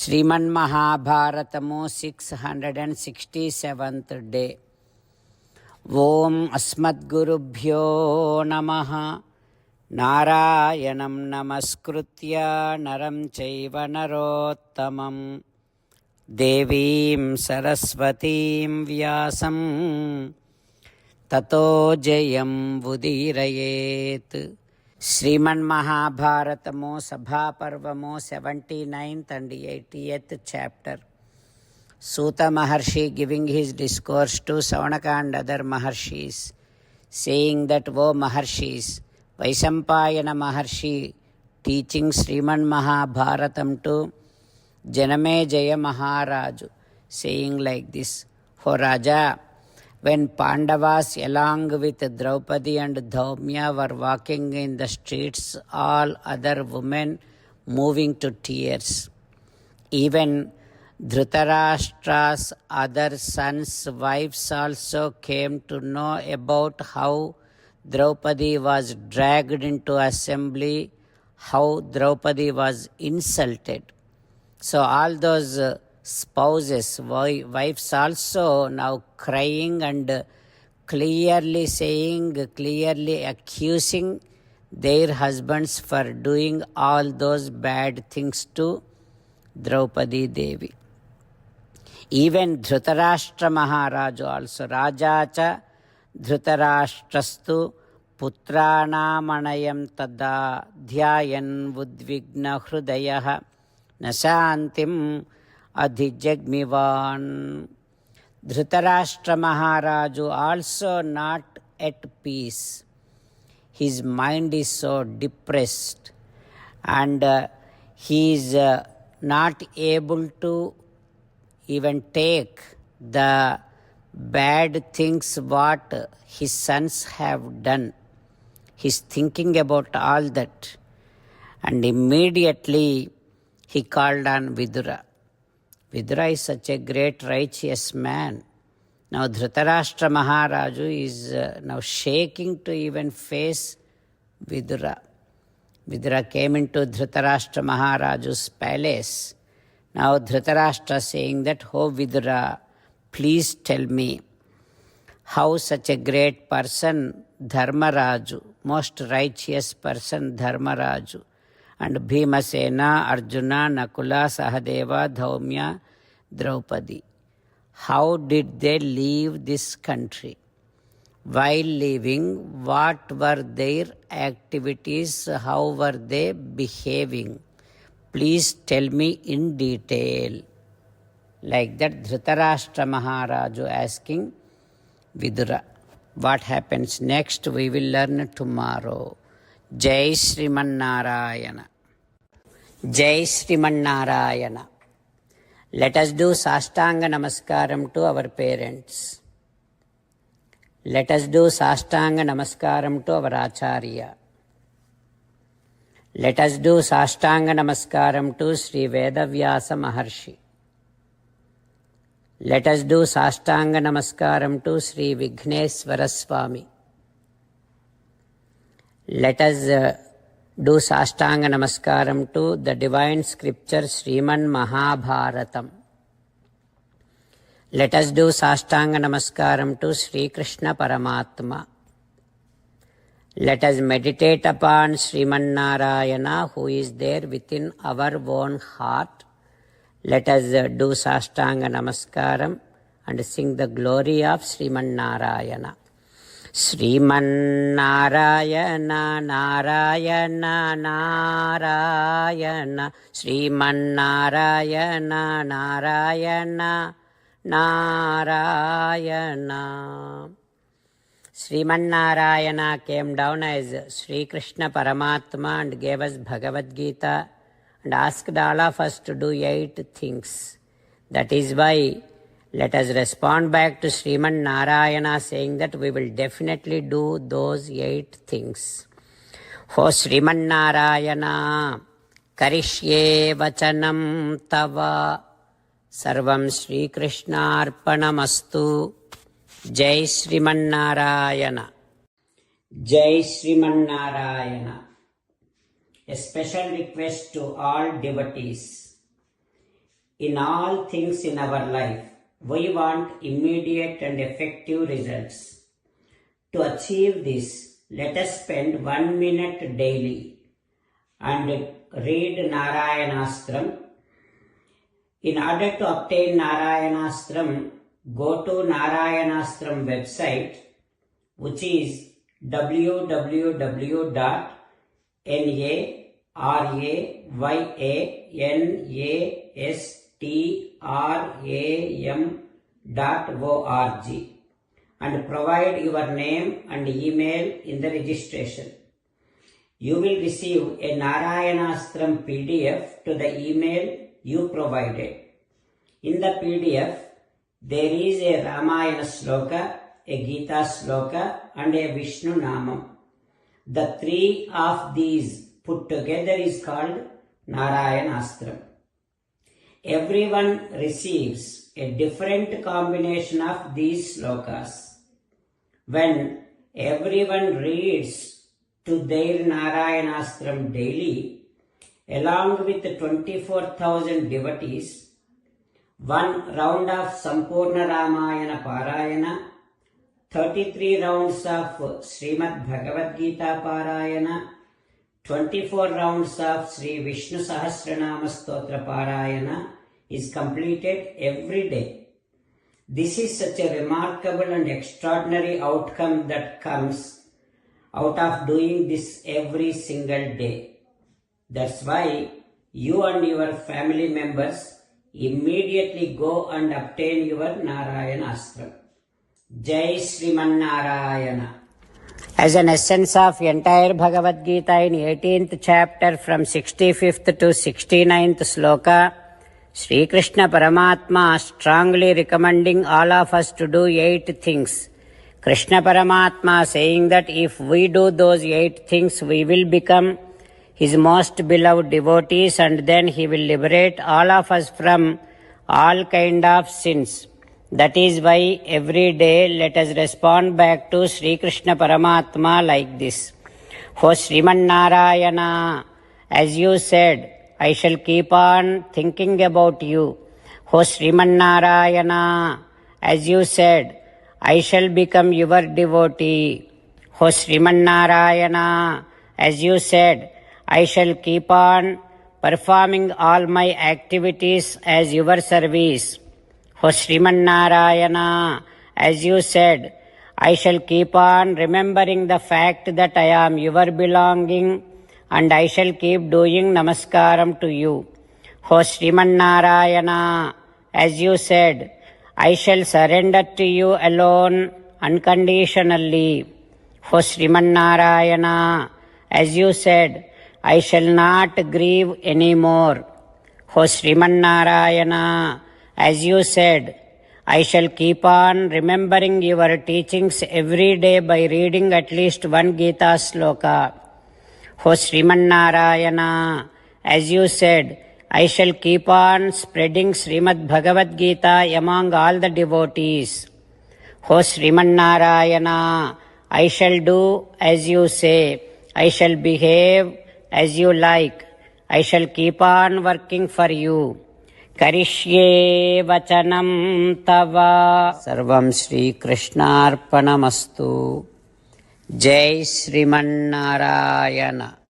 ಶ್ರೀಮನ್ಮಹಾಭಾರತಮು 667th day. ಓಂ ಅಸ್ಮದ್ಗುರುಭ್ಯೋ ನಮಃ. ನಾರಾಯಣಂ ನಮಸ್ಕೃತ್ಯ ನರಂ ಚೈವ ನರೋತ್ತಮಂ ದೇವೀಂ ಸರಸ್ವತೀಂ ವ್ಯಾಸಂ ತತೋ Jayam ಉದೀರಯೇತ್. ಶ್ರೀಮನ್ಮಹಾಭಾರತಮು ಸಭಾಪರ್ವಮು 79th and 80th chapter. Suta Maharshi giving his discourse to Savanaka and other Maharshis, saying that, O Maharshis, Vaisampayana Maharshi teaching Sriman Mahabharatam to Janamejaya Maharaju, saying like this: O Raja, when Pandavas along with Draupadi and Dhaumya were walking in the streets, all other women moving to tears. Even Dhritarashtra's other sons' wives also came to know about how Draupadi was dragged into assembly, how Draupadi was insulted. So all those spouses, wives also now crying and clearly saying, clearly accusing their husbands for doing all those bad things to Draupadi Devi. Even Dhritarashtra Maharaju also, Rajacha Dhritarashtrastu putranamanayam tada dhyayan udvigna hrudayaha nasantim adhijagmivan. Dhritarashtra Maharaju also not at peace. His mind is so depressed and he is not able to even take the bad things what his sons have done. He is thinking about all that, and immediately he called on Vidura. Vidura is such a great righteous man. Now Dhritarashtra Maharaju is now shaking to even face Vidura. Vidura came into Dhritarashtra Maharaju's palace. Now Dhritarashtra saying that, "Oh Vidura, please tell me how such a great person Dharmaraju, most righteous person Dharmaraju, and Bhimasena, Arjuna, Nakula, Sahadeva, Dhaumya, Draupadi, how did they leave this country? While leaving, what were their activities? How were they behaving? Please tell me in detail." Like that Dhritarashtra Maharaju asking Vidura. What happens next we will learn tomorrow. Jai Sriman Narayana. Jai Sriman Narayana. Let us do Sastanga Namaskaram to our parents. Let us do Sastanga Namaskaram to our Acharya. Let us do Sastanga Namaskaram to Sri Vedavyasa Maharshi. Let us do Sastanga Namaskaram to Sri Vighneshwara Swami. Let us do Sastanga Namaskaram to the divine scripture Sriman Mahabharatam. Let us do Sastanga Namaskaram to Sri Krishna Paramatma. Let us meditate upon Sriman Narayana who is there within our own heart. Let us do Sastanga Namaskaram and sing the glory of Sriman Narayana. Sriman Narayana, Narayana, Narayana, Sriman Narayana, Narayana, Narayana. Sriman Narayana came down as Sri Krishna Paramatma and gave us Bhagavad Gita and asked all of us to do 8 things. That is why let us respond back to Sriman Narayana saying that we will definitely do those 8 things. O Sriman Narayana, Karishye Vachanam Tava, Sarvam Sri Krishna Arpanamastu. Jai Sriman Narayana. Jai Sriman Narayana. A special request to all devotees. in all things in our life, we want immediate and effective results. To achieve this, let us spend 1 minute daily and read Narayanastram. In order to obtain Narayanastram, go to Narayanastram website, which is www.narayanastram.org, and provide your name and email in the registration. You will receive a Narayanastram PDF to the email you provided. In the PDF, there is a Ramayana sloka, a Gita sloka, and a Vishnu Namam. The three of these put together is called Narayanastram. Everyone receives a different combination of these slokas. When everyone reads to their Narayanastram daily, along with 24,000 devotees, one round of Sampurna Ramayana Parayana, 33 rounds of Srimad Bhagavad Gita Parayana, 24 rounds of Sri Vishnu Sahasranama Stotra Parayana is completed every day. This is such a remarkable and extraordinary outcome that comes out of doing this every single day. That's why you and your family members immediately go and obtain your Narayanastram. Jai Sriman Narayana. As an essence of entire Bhagavad Gita in 18th chapter from 65th to 69th sloka, Sri Krishna Paramatma strongly recommending all of us to do 8 things. Krishna Paramatma saying that if we do those 8 things, we will become His most beloved devotees, and then He will liberate all of us from all kind of sins. That is why every day let us respond back to Sri Krishna Paramatma like this. O Sriman Narayana, as you said, I shall keep on thinking about you. O Sriman Narayana, as you said, I shall become your devotee. O Sriman Narayana, as you said, I shall keep on performing all my activities as your service. O Sriman Narayana, as you said, I shall keep on remembering the fact that I am your belonging, and I shall keep doing namaskaram to you. O Sriman Narayana, as you said, I shall surrender to you alone unconditionally. O Sriman Narayana, as you said, I shall not grieve anymore. O Sriman Narayana, as you said, I shall keep on remembering your teachings every day by reading at least 1 Gita sloka. O Sriman Narayana, as you said, I shall keep on spreading Srimad Bhagavad Gita among all the devotees. O Sriman Narayana, I shall do as you say. I shall behave as you like. I shall keep on working for you. Karishye vachanam tava. Sarvam Shri Krishnarpanamastu. Jai Sriman Narayana.